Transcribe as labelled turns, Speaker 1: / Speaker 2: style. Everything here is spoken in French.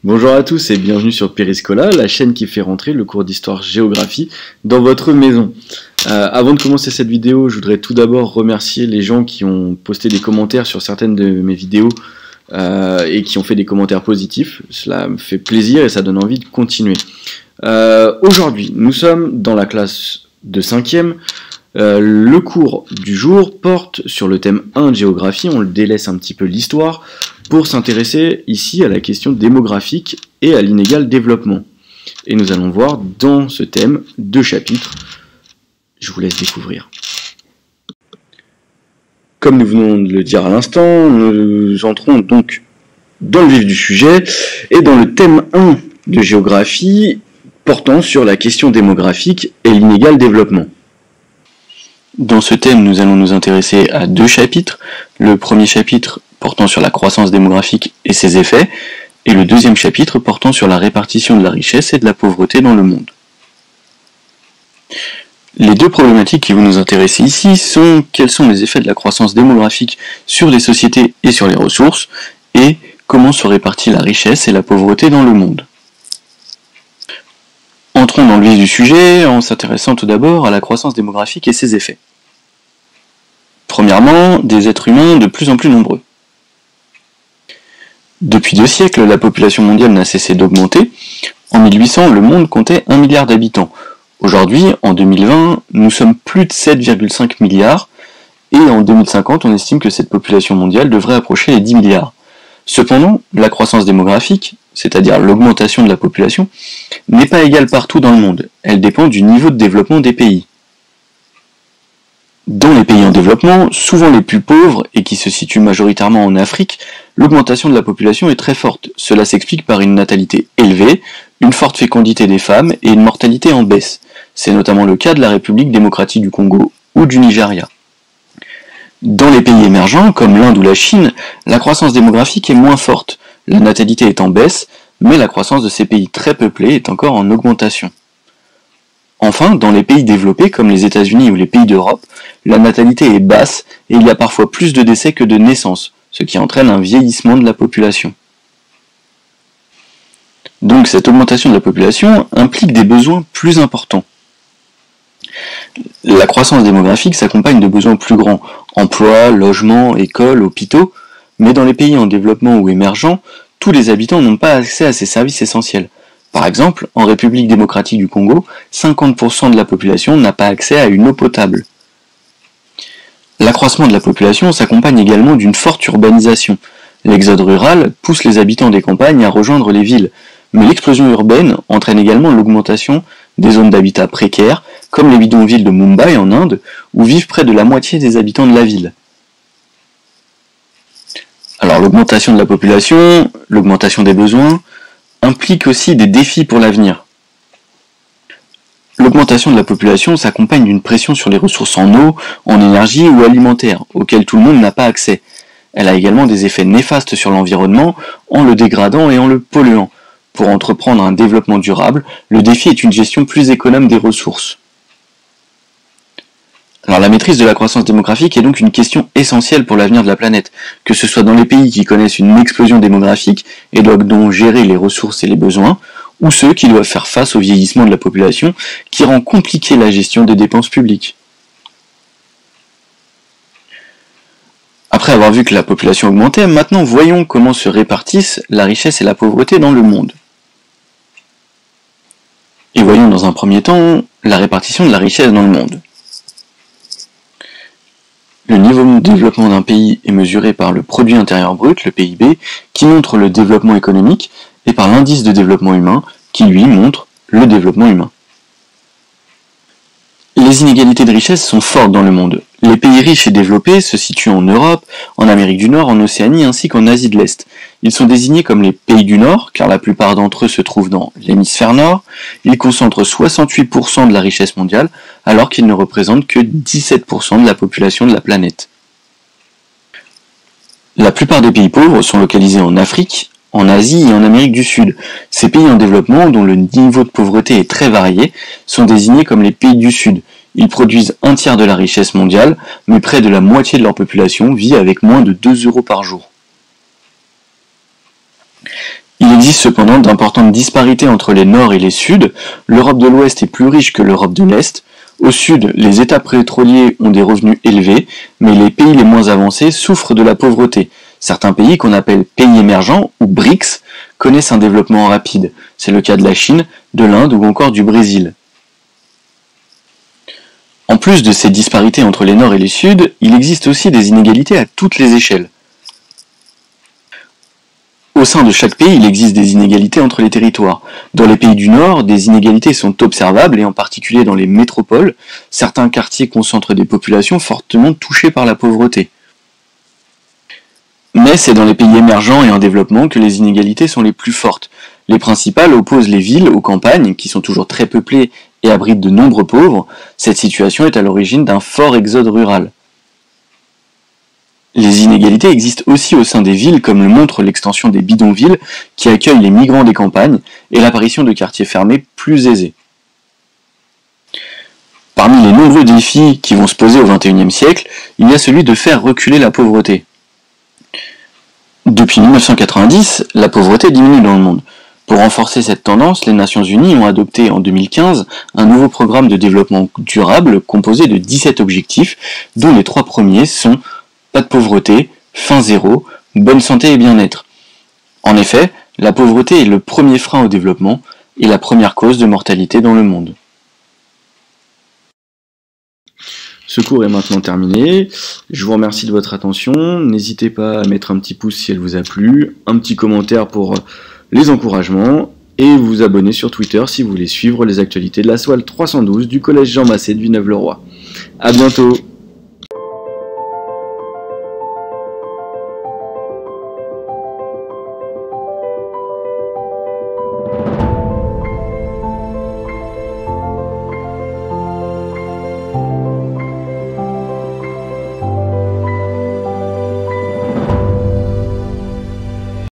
Speaker 1: Bonjour à tous et bienvenue sur Périscola, la chaîne qui fait rentrer le cours d'histoire-géographie dans votre maison. Avant de commencer cette vidéo, je voudrais tout d'abord remercier les gens qui ont posté des commentaires sur certaines de mes vidéos et qui ont fait des commentaires positifs. Cela me fait plaisir et ça donne envie de continuer. Aujourd'hui, nous sommes dans la classe de 5e. Le cours du jour porte sur le thème 1 de géographie, on le délaisse un petit peu l'histoire, pour s'intéresser ici à la question démographique et à l'inégal développement. Et nous allons voir dans ce thème 2 chapitres. Je vous laisse découvrir. Comme nous venons de le dire à l'instant, nous entrons donc dans le vif du sujet et dans le thème 1 de géographie portant sur la question démographique et l'inégal développement. Dans ce thème, nous allons nous intéresser à 2 chapitres. Le premier chapitre portant sur la croissance démographique et ses effets, et le deuxième chapitre portant sur la répartition de la richesse et de la pauvreté dans le monde. Les 2 problématiques qui vont nous intéresser ici sont quels sont les effets de la croissance démographique sur les sociétés et sur les ressources, et comment se répartit la richesse et la pauvreté dans le monde. Entrons dans le vif du sujet en s'intéressant tout d'abord à la croissance démographique et ses effets. Premièrement, des êtres humains de plus en plus nombreux. Depuis 2 siècles, la population mondiale n'a cessé d'augmenter. En 1800, le monde comptait 1 milliard d'habitants. Aujourd'hui, en 2020, nous sommes plus de 7,5 milliards, et en 2050, on estime que cette population mondiale devrait approcher les 10 milliards. Cependant, la croissance démographique, c'est-à-dire l'augmentation de la population, n'est pas égale partout dans le monde. Elle dépend du niveau de développement des pays. Dans les pays en développement, souvent les plus pauvres, et qui se situent majoritairement en Afrique, l'augmentation de la population est très forte. Cela s'explique par une natalité élevée, une forte fécondité des femmes et une mortalité en baisse. C'est notamment le cas de la République démocratique du Congo ou du Nigeria. Dans les pays émergents, comme l'Inde ou la Chine, la croissance démographique est moins forte. La natalité est en baisse, mais la croissance de ces pays très peuplés est encore en augmentation. Enfin, dans les pays développés comme les États-Unis ou les pays d'Europe, la natalité est basse et il y a parfois plus de décès que de naissances, ce qui entraîne un vieillissement de la population. Donc cette augmentation de la population implique des besoins plus importants. La croissance démographique s'accompagne de besoins plus grands, emploi, logement, écoles, hôpitaux, mais dans les pays en développement ou émergents, tous les habitants n'ont pas accès à ces services essentiels. Par exemple, en République démocratique du Congo, 50% de la population n'a pas accès à une eau potable. L'accroissement de la population s'accompagne également d'une forte urbanisation. L'exode rural pousse les habitants des campagnes à rejoindre les villes, mais l'explosion urbaine entraîne également l'augmentation des zones d'habitat précaires, comme les bidonvilles de Mumbai en Inde, où vivent près de la moitié des habitants de la ville. Alors l'augmentation de la population, l'augmentation des besoins, implique aussi des défis pour l'avenir. L'augmentation de la population s'accompagne d'une pression sur les ressources en eau, en énergie ou alimentaire, auxquelles tout le monde n'a pas accès. Elle a également des effets néfastes sur l'environnement, en le dégradant et en le polluant. Pour entreprendre un développement durable, le défi est une gestion plus économe des ressources. Alors la maîtrise de la croissance démographique est donc une question essentielle pour l'avenir de la planète, que ce soit dans les pays qui connaissent une explosion démographique et doivent donc gérer les ressources et les besoins, ou ceux qui doivent faire face au vieillissement de la population qui rend compliquée la gestion des dépenses publiques. Après avoir vu que la population augmentait, maintenant voyons comment se répartissent la richesse et la pauvreté dans le monde. Et voyons dans un premier temps la répartition de la richesse dans le monde. Le niveau de développement d'un pays est mesuré par le produit intérieur brut, le PIB, qui montre le développement économique, et par l'indice de développement humain, qui lui montre le développement humain. Les inégalités de richesse sont fortes dans le monde. Les pays riches et développés se situent en Europe, en Amérique du Nord, en Océanie ainsi qu'en Asie de l'Est. Ils sont désignés comme les pays du Nord, car la plupart d'entre eux se trouvent dans l'hémisphère nord. Ils concentrent 68% de la richesse mondiale, alors qu'ils ne représentent que 17% de la population de la planète. La plupart des pays pauvres sont localisés en Afrique, en Asie et en Amérique du Sud. Ces pays en développement, dont le niveau de pauvreté est très varié, sont désignés comme les pays du Sud. Ils produisent un tiers de la richesse mondiale, mais près de la moitié de leur population vit avec moins de 2 € par jour. Il existe cependant d'importantes disparités entre les Nord et les Sud. L'Europe de l'Ouest est plus riche que l'Europe de l'Est. Au Sud, les États pétroliers ont des revenus élevés, mais les pays les moins avancés souffrent de la pauvreté. Certains pays qu'on appelle pays émergents, ou BRICS, connaissent un développement rapide. C'est le cas de la Chine, de l'Inde ou encore du Brésil. En plus de ces disparités entre les Nord et les Sud, il existe aussi des inégalités à toutes les échelles. Au sein de chaque pays, il existe des inégalités entre les territoires. Dans les pays du Nord, des inégalités sont observables, et en particulier dans les métropoles, certains quartiers concentrent des populations fortement touchées par la pauvreté. Mais c'est dans les pays émergents et en développement que les inégalités sont les plus fortes. Les principales opposent les villes aux campagnes, qui sont toujours très peuplées et abritent de nombreux pauvres. Cette situation est à l'origine d'un fort exode rural. Les inégalités existent aussi au sein des villes, comme le montre l'extension des bidonvilles qui accueillent les migrants des campagnes et l'apparition de quartiers fermés plus aisés. Parmi les nombreux défis qui vont se poser au XXIe siècle, il y a celui de faire reculer la pauvreté. Depuis 1990, la pauvreté diminue dans le monde. Pour renforcer cette tendance, les Nations Unies ont adopté en 2015 un nouveau programme de développement durable composé de 17 objectifs, dont les 3 premiers sont pas de pauvreté, faim zéro, bonne santé et bien-être. En effet, la pauvreté est le premier frein au développement et la première cause de mortalité dans le monde. Ce cours est maintenant terminé. Je vous remercie de votre attention. N'hésitez pas à mettre un petit pouce si elle vous a plu, un petit commentaire pour les encouragements et vous abonner sur Twitter si vous voulez suivre les actualités de la SOAL 312 du Collège Jean Massé de Villeneuve-le-Roi. A bientôt.